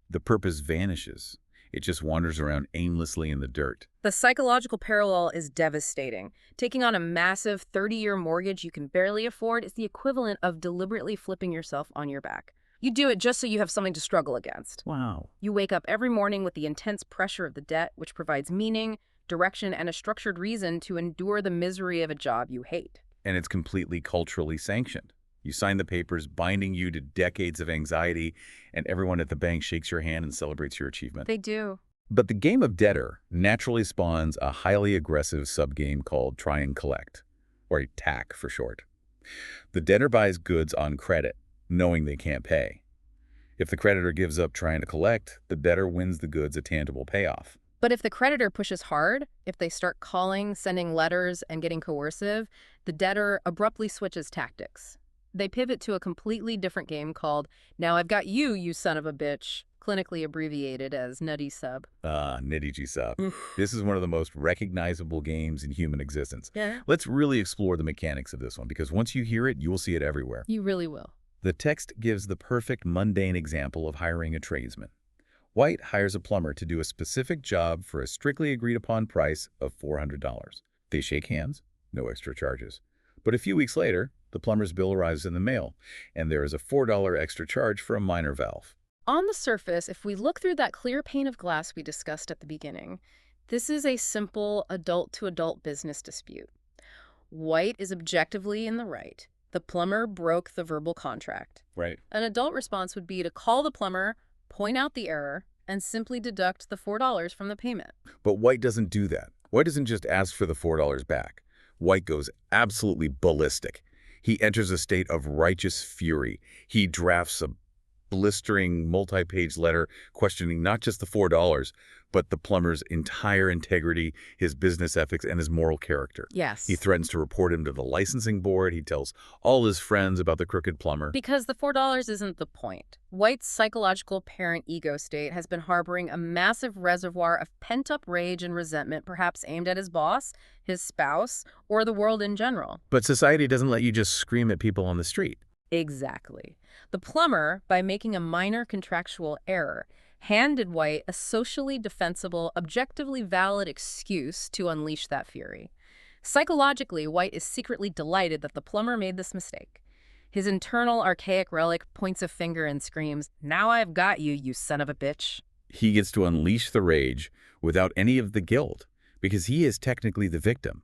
the purpose vanishes. It just wanders around aimlessly in the dirt. The psychological parallel is devastating. Taking on a massive 30-year mortgage you can barely afford is the equivalent of deliberately flipping yourself on your back. You do it just so you have something to struggle against. Wow. You wake up every morning with the intense pressure of the debt, which provides meaning, direction, and a structured reason to endure the misery of a job you hate. And it's completely culturally sanctioned. You sign the papers binding you to decades of anxiety, and everyone at the bank shakes your hand and celebrates your achievement. They do. But the game of debtor naturally spawns a highly aggressive subgame called try and collect, or a TAC for short. The debtor buys goods on credit, knowing they can't pay. If the creditor gives up trying to collect, the debtor wins the goods a tangible payoff. But if the creditor pushes hard, if they start calling, sending letters, and getting coercive, the debtor abruptly switches tactics. They pivot to a completely different game called Now I've Got You, You Son of a Bitch, clinically abbreviated as Nutty Sub. Nitty Sub. This is one of the most recognizable games in human existence. Yeah. Let's really explore the mechanics of this one, because once you hear it, you will see it everywhere. You really will. The text gives the perfect mundane example of hiring a tradesman. White hires a plumber to do a specific job for a strictly agreed-upon price of $400. They shake hands, no extra charges. But a few weeks later, the plumber's bill arrives in the mail, and there is a $4 extra charge for a minor valve. On the surface, if we look through that clear pane of glass we discussed at the beginning, this is a simple adult-to-adult business dispute. White is objectively in the right. The plumber broke the verbal contract. Right. An adult response would be to call the plumber, point out the error, and simply deduct the $4 from the payment. But White doesn't do that. White doesn't just ask for the $4 back. White goes absolutely ballistic. He enters a state of righteous fury. He drafts a blistering multi-page letter questioning not just the $4, but the plumber's entire integrity, his business ethics, and his moral character. Yes. He threatens to report him to the licensing board. He tells all his friends about the crooked plumber. Because the $4 isn't the point. White's psychological parent ego state has been harboring a massive reservoir of pent-up rage and resentment, perhaps aimed at his boss, his spouse, or the world in general. But society doesn't let you just scream at people on the street. Exactly. The plumber, by making a minor contractual error, handed White a socially defensible, objectively valid excuse to unleash that fury. Psychologically, White is secretly delighted that the plumber made this mistake. His internal archaic relic points a finger and screams, "Now I've got you, you son of a bitch." He gets to unleash the rage without any of the guilt, because he is technically the victim.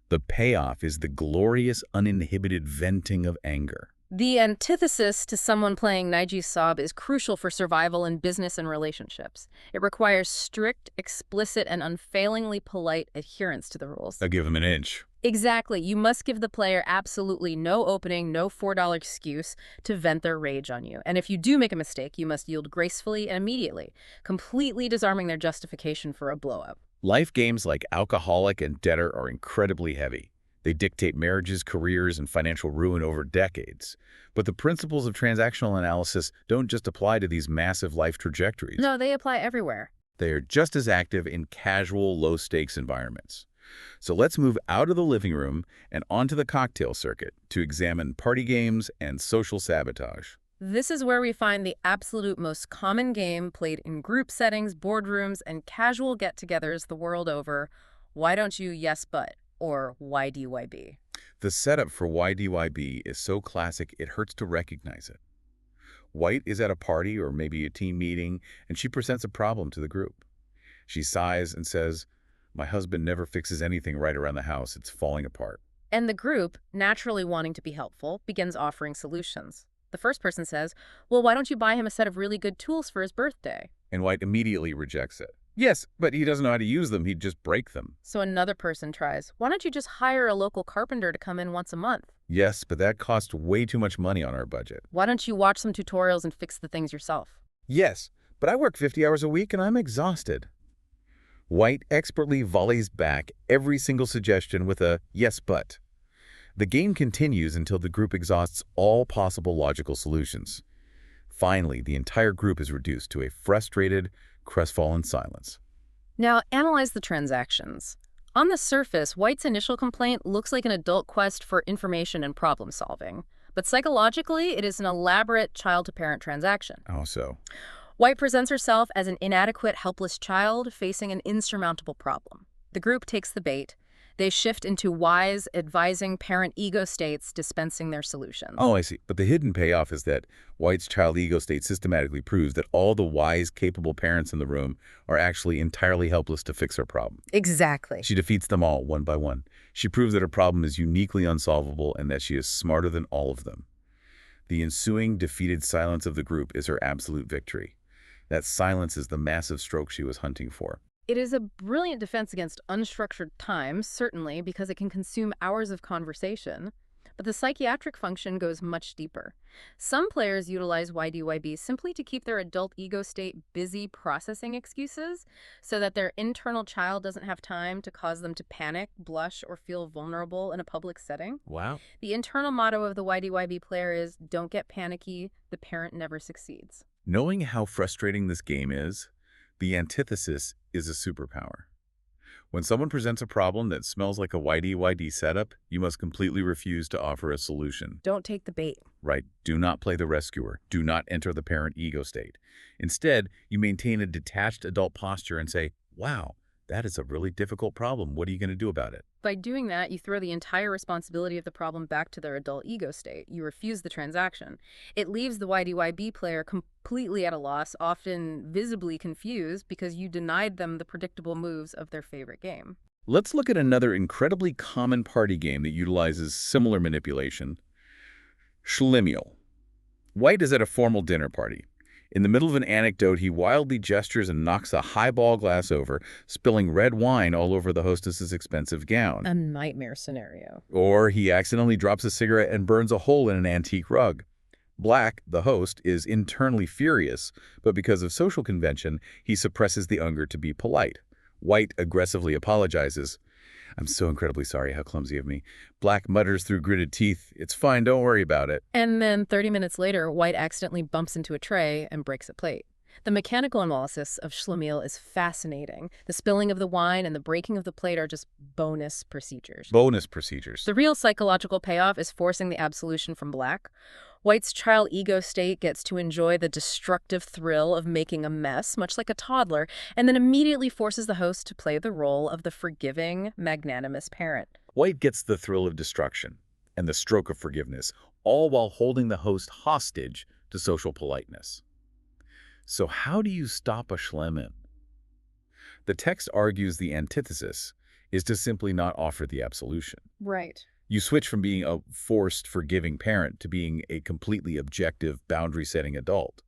The payoff is the glorious, uninhibited venting of anger. The antithesis to someone playing Naiji Saab is crucial for survival in business and relationships. It requires strict, explicit, and unfailingly polite adherence to the rules. I'll give him an inch. Exactly. You must give the player absolutely no opening, no $4 excuse to vent their rage on you. And if you do make a mistake, you must yield gracefully and immediately, completely disarming their justification for a blow-up. Life games like Alcoholic and Debtor are incredibly heavy. They dictate marriages, careers, and financial ruin over decades. But the principles of transactional analysis don't just apply to these massive life trajectories. No, they apply everywhere. They are just as active in casual, low-stakes environments. So let's move out of the living room and onto the cocktail circuit to examine party games and social sabotage. This is where we find the absolute most common game played in group settings, boardrooms, and casual get-togethers the world over. Why don't you yes but? Or YDYB. The setup for YDYB is so classic it hurts to recognize it. White is at a party or maybe a team meeting, and she presents a problem to the group. She sighs and says, "My husband never fixes anything right around the house. It's falling apart." And the group, naturally wanting to be helpful, begins offering solutions. The first person says, "Well, why don't you buy him a set of really good tools for his birthday?" And White immediately rejects it. "Yes, but he doesn't know how to use them. He'd just break them." So another person tries, "Why don't you just hire a local carpenter to come in once a month?" "Yes, but that costs way too much money on our budget." "Why don't you watch some tutorials and fix the things yourself?" "Yes, but I work 50 hours a week and I'm exhausted." White expertly volleys back every single suggestion with a "yes, but." The game continues until the group exhausts all possible logical solutions. Finally, the entire group is reduced to a frustrated, crestfallen silence. Now, analyze the transactions. On the surface, White's initial complaint looks like an adult quest for information and problem solving. But psychologically, it is an elaborate child-to-parent transaction. How so? White presents herself as an inadequate, helpless child facing an insurmountable problem. The group takes the bait. They shift into wise, advising parent ego states, dispensing their solutions. Oh, I see. But the hidden payoff is that White's child ego state systematically proves that all the wise, capable parents in the room are actually entirely helpless to fix her problem. Exactly. She defeats them all, one by one. She proves that her problem is uniquely unsolvable and that she is smarter than all of them. The ensuing defeated silence of the group is her absolute victory. That silence is the massive stroke she was hunting for. It is a brilliant defense against unstructured time, certainly, because it can consume hours of conversation. But the psychiatric function goes much deeper. Some players utilize YDYB simply to keep their adult ego state busy processing excuses so that their internal child doesn't have time to cause them to panic, blush, or feel vulnerable in a public setting. Wow. The internal motto of the YDYB player is, don't get panicky, the parent never succeeds. Knowing how frustrating this game is, the antithesis is a superpower. When someone presents a problem that smells like a YDYD setup, you must completely refuse to offer a solution. Don't take the bait. Right. Do not play the rescuer. Do not enter the parent ego state. Instead, you maintain a detached adult posture and say, wow, that is a really difficult problem. What are you going to do about it? By doing that, you throw the entire responsibility of the problem back to their adult ego state. You refuse the transaction. It leaves the YDYB player completely at a loss, often visibly confused, because you denied them the predictable moves of their favorite game. Let's look at another incredibly common party game that utilizes similar manipulation. Schlemiel. White is at a formal dinner party. In the middle of an anecdote, he wildly gestures and knocks a highball glass over, spilling red wine all over the hostess's expensive gown. A nightmare scenario. Or he accidentally drops a cigarette and burns a hole in an antique rug. Black, the host, is internally furious, but because of social convention, he suppresses the anger to be polite. White aggressively apologizes. I'm so incredibly sorry, how clumsy of me. Black mutters through gritted teeth, it's fine, don't worry about it. And then 30 minutes later, White accidentally bumps into a tray and breaks a plate. The mechanical analysis of Schlemiel is fascinating. The spilling of the wine and the breaking of the plate are just bonus procedures. Bonus procedures. The real psychological payoff is forcing the absolution from Black. White's child ego state gets to enjoy the destructive thrill of making a mess, much like a toddler, and then immediately forces the host to play the role of the forgiving, magnanimous parent. White gets the thrill of destruction and the stroke of forgiveness, all while holding the host hostage to social politeness. So how do you stop a Schlemiel? The text argues the antithesis is to simply not offer the absolution. Right. You switch from being a forced, forgiving parent to being a completely objective, boundary-setting adult.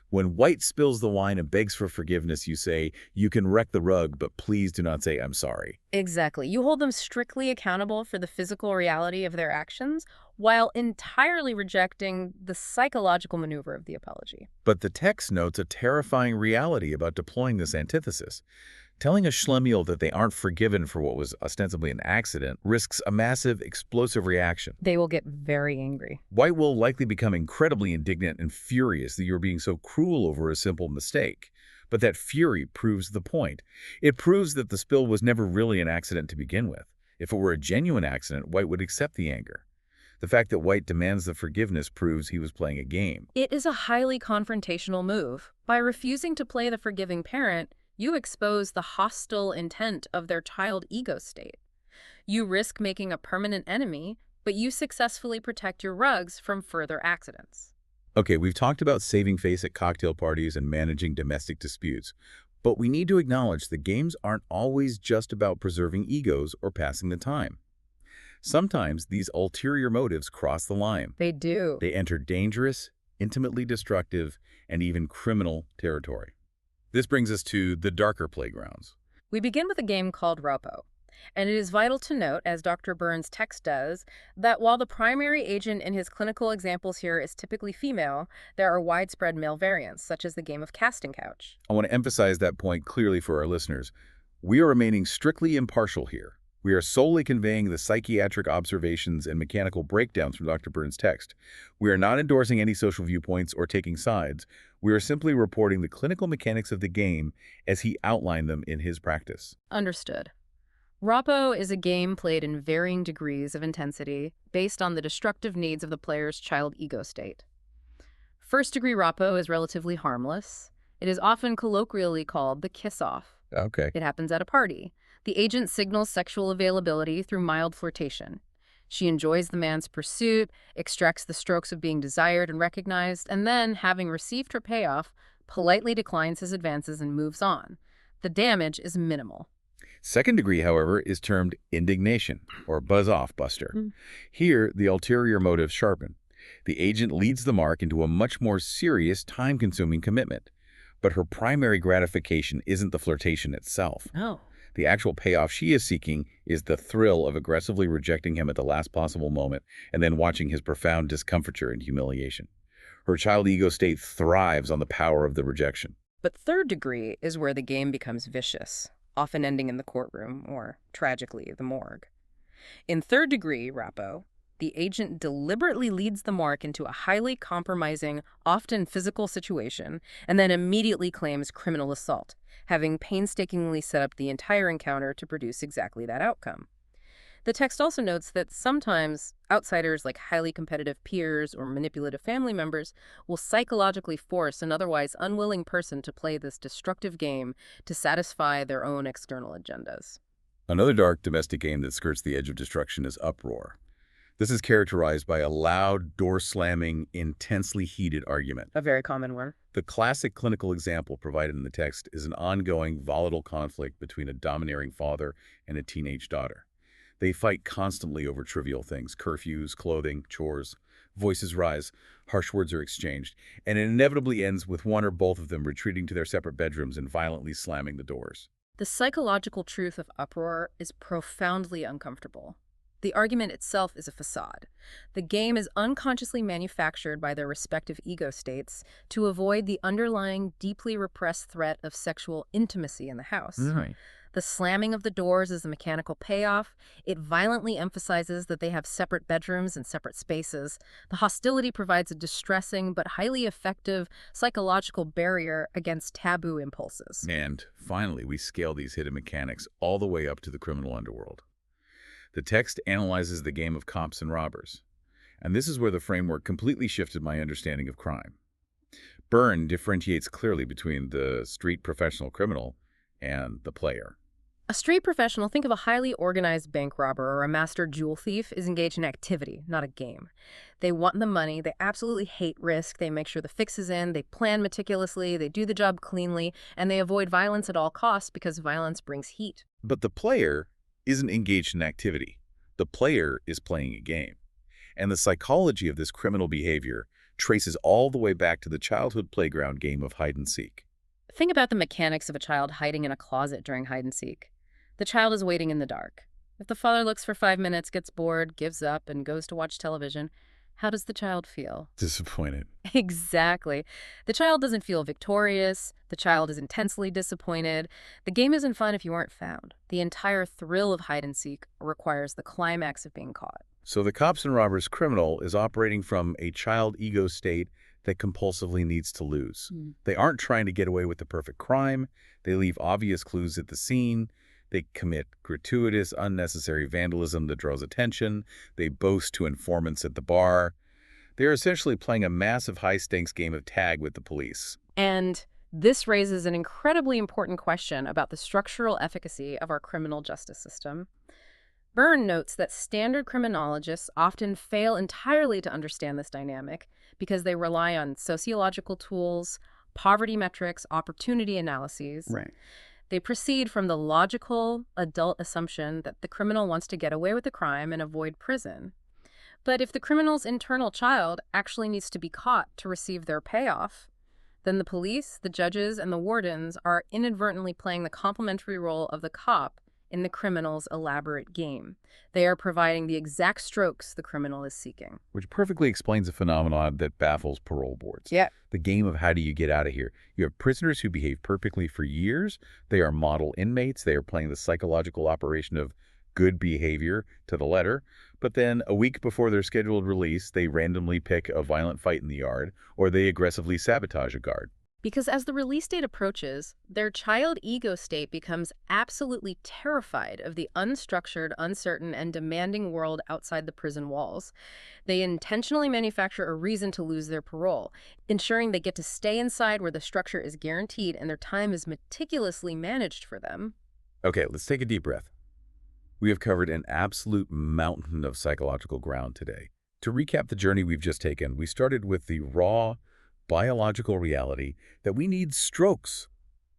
When White spills the wine and begs for forgiveness, you say, you can wreck the rug, but please do not say, I'm sorry. Exactly. You hold them strictly accountable for the physical reality of their actions while entirely rejecting the psychological maneuver of the apology. But the text notes a terrifying reality about deploying this antithesis. Telling a Schlemiel that they aren't forgiven for what was ostensibly an accident risks a massive, explosive reaction. They will get very angry. White will likely become incredibly indignant and furious that you're being so cruel over a simple mistake. But that fury proves the point. It proves that the spill was never really an accident to begin with. If it were a genuine accident, White would accept the anger. The fact that White demands the forgiveness proves he was playing a game. It is a highly confrontational move. By refusing to play the forgiving parent, you expose the hostile intent of their child ego state. You risk making a permanent enemy, but you successfully protect your rugs from further accidents. Okay, we've talked about saving face at cocktail parties and managing domestic disputes, but we need to acknowledge that games aren't always just about preserving egos or passing the time. Sometimes these ulterior motives cross the line. They do. They enter dangerous, intimately destructive, and even criminal territory. This brings us to the darker playgrounds. We begin with a game called Ropo. And it is vital to note, as Dr. Burns' text does, that while the primary agent in his clinical examples here is typically female, there are widespread male variants, such as the game of Casting Couch. I want to emphasize that point clearly for our listeners. We are remaining strictly impartial here. We are solely conveying the psychiatric observations and mechanical breakdowns from Dr. Burns' text. We are not endorsing any social viewpoints or taking sides. We are simply reporting the clinical mechanics of the game as he outlined them in his practice. Understood. Ropo is a game played in varying degrees of intensity based on the destructive needs of the player's child ego state. First-degree Ropo is relatively harmless. It is often colloquially called the kiss-off. Okay. It happens at a party. The agent signals sexual availability through mild flirtation. She enjoys the man's pursuit, extracts the strokes of being desired and recognized, and then, having received her payoff, politely declines his advances and moves on. The damage is minimal. Second degree, however, is termed indignation, or buzz-off buster. Mm. Here, the ulterior motives sharpen. The agent leads the mark into a much more serious, time-consuming commitment. But her primary gratification isn't the flirtation itself. Oh. The actual payoff she is seeking is the thrill of aggressively rejecting him at the last possible moment and then watching his profound discomfiture and humiliation. Her child ego state thrives on the power of the rejection. But third degree is where the game becomes vicious, often ending in the courtroom or, tragically, the morgue. In third degree, Rappo, the agent deliberately leads the mark into a highly compromising, often physical situation, and then immediately claims criminal assault, having painstakingly set up the entire encounter to produce exactly that outcome. The text also notes that sometimes outsiders like highly competitive peers or manipulative family members will psychologically force an otherwise unwilling person to play this destructive game to satisfy their own external agendas. Another dark domestic game that skirts the edge of destruction is uproar. This is characterized by a loud, door-slamming, intensely heated argument. A very common one. The classic clinical example provided in the text is an ongoing, volatile conflict between a domineering father and a teenage daughter. They fight constantly over trivial things: curfews, clothing, chores. Voices rise, harsh words are exchanged, and it inevitably ends with one or both of them retreating to their separate bedrooms and violently slamming the doors. The psychological truth of uproar is profoundly uncomfortable. The argument itself is a facade. The game is unconsciously manufactured by their respective ego states to avoid the underlying, deeply repressed threat of sexual intimacy in the house. Right. The slamming of the doors is a mechanical payoff. It violently emphasizes that they have separate bedrooms and separate spaces. The hostility provides a distressing but highly effective psychological barrier against taboo impulses. And finally, we scale these hidden mechanics all the way up to the criminal underworld. The text analyzes the game of cops and robbers, and this is where the framework completely shifted my understanding of crime. Byrne differentiates clearly between the street professional criminal and the player. A street professional, think of a highly organized bank robber or a master jewel thief, is engaged in activity, not a game. They want the money, they absolutely hate risk, they make sure the fix is in, they plan meticulously, they do the job cleanly, and they avoid violence at all costs because violence brings heat. But the player isn't engaged in activity. The player is playing a game. And the psychology of this criminal behavior traces all the way back to the childhood playground game of hide and seek. Think about the mechanics of a child hiding in a closet during hide and seek. The child is waiting in the dark. If the father looks for 5 minutes, gets bored, gives up, and goes to watch television, how does the child feel? Disappointed. Exactly. The child doesn't feel victorious. The child is intensely disappointed. The game isn't fun if you aren't found. The entire thrill of hide and seek requires the climax of being caught. So the cops and robbers criminal is operating from a child ego state that compulsively needs to lose. They aren't trying to get away with the perfect crime. They leave obvious clues at the scene. They commit gratuitous, unnecessary vandalism that draws attention. They boast to informants at the bar. They're essentially playing a massive high-stakes game of tag with the police. And this raises an incredibly important question about the structural efficacy of our criminal justice system. Byrne notes that standard criminologists often fail entirely to understand this dynamic because they rely on sociological tools, poverty metrics, opportunity analyses. Right. They proceed from the logical adult assumption that the criminal wants to get away with the crime and avoid prison. But if the criminal's internal child actually needs to be caught to receive their payoff, then the police, the judges, and the wardens are inadvertently playing the complementary role of the cop in the criminal's elaborate game. They are providing the exact strokes the criminal is seeking. Which perfectly explains a phenomenon that baffles parole boards. Yeah. The game of how do you get out of here. You have prisoners who behave perfectly for years. They are model inmates. They are playing the psychological operation of good behavior to the letter. But then a week before their scheduled release, they randomly pick a violent fight in the yard, or they aggressively sabotage a guard. Because as the release date approaches, their child ego state becomes absolutely terrified of the unstructured, uncertain, and demanding world outside the prison walls. They intentionally manufacture a reason to lose their parole, ensuring they get to stay inside where the structure is guaranteed and their time is meticulously managed for them. Okay, let's take a deep breath. We have covered an absolute mountain of psychological ground today. To recap the journey we've just taken, we started with the raw, biological reality that we need strokes,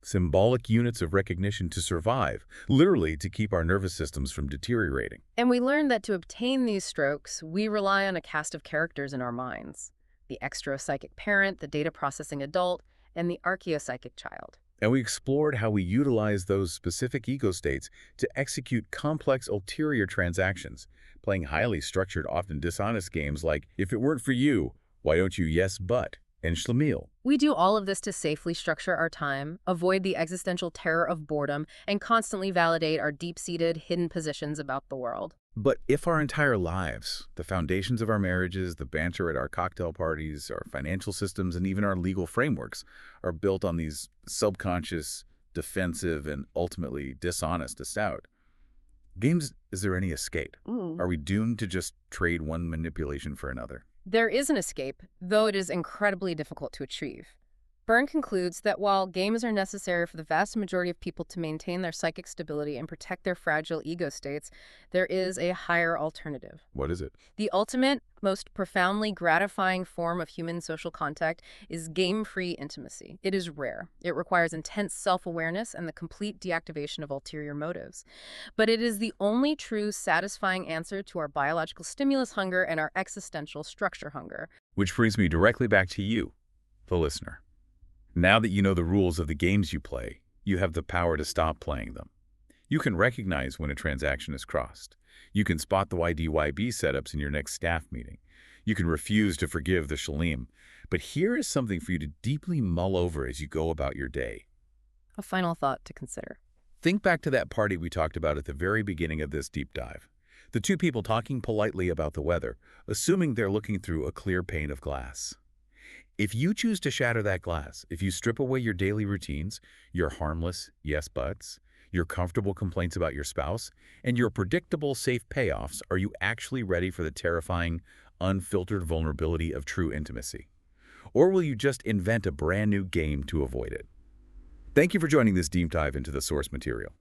symbolic units of recognition to survive, literally to keep our nervous systems from deteriorating. And we learned that to obtain these strokes, we rely on a cast of characters in our minds: the extropsychic parent, the data processing adult, and the archeopsychic child. And we explored how we utilize those specific ego states to execute complex ulterior transactions, playing highly structured, often dishonest games like, if it weren't for you, why don't you yes but, and Schlemiel. We do all of this to safely structure our time, avoid the existential terror of boredom, and constantly validate our deep-seated, hidden positions about the world. But if our entire lives, the foundations of our marriages, the banter at our cocktail parties, our financial systems, and even our legal frameworks are built on these subconscious, defensive, and ultimately dishonest assault, games, is there any escape? Are we doomed to just trade one manipulation for another? There is an escape, though it is incredibly difficult to achieve. Byrne concludes that while games are necessary for the vast majority of people to maintain their psychic stability and protect their fragile ego states, there is a higher alternative. What is it? The ultimate, most profoundly gratifying form of human social contact is game-free intimacy. It is rare. It requires intense self-awareness and the complete deactivation of ulterior motives. But it is the only true satisfying answer to our biological stimulus hunger and our existential structure hunger. Which brings me directly back to you, the listener. Now that you know the rules of the games you play, you have the power to stop playing them. You can recognize when a transaction is crossed. You can spot the YDYB setups in your next staff meeting. You can refuse to forgive the Shalim. But here is something for you to deeply mull over as you go about your day. A final thought to consider. Think back to that party we talked about at the very beginning of this deep dive. The two people talking politely about the weather, assuming they're looking through a clear pane of glass. If you choose to shatter that glass, if you strip away your daily routines, your harmless yes buts, your comfortable complaints about your spouse, and your predictable safe payoffs, are you actually ready for the terrifying, unfiltered vulnerability of true intimacy? Or will you just invent a brand new game to avoid it? Thank you for joining this deep dive into the source material.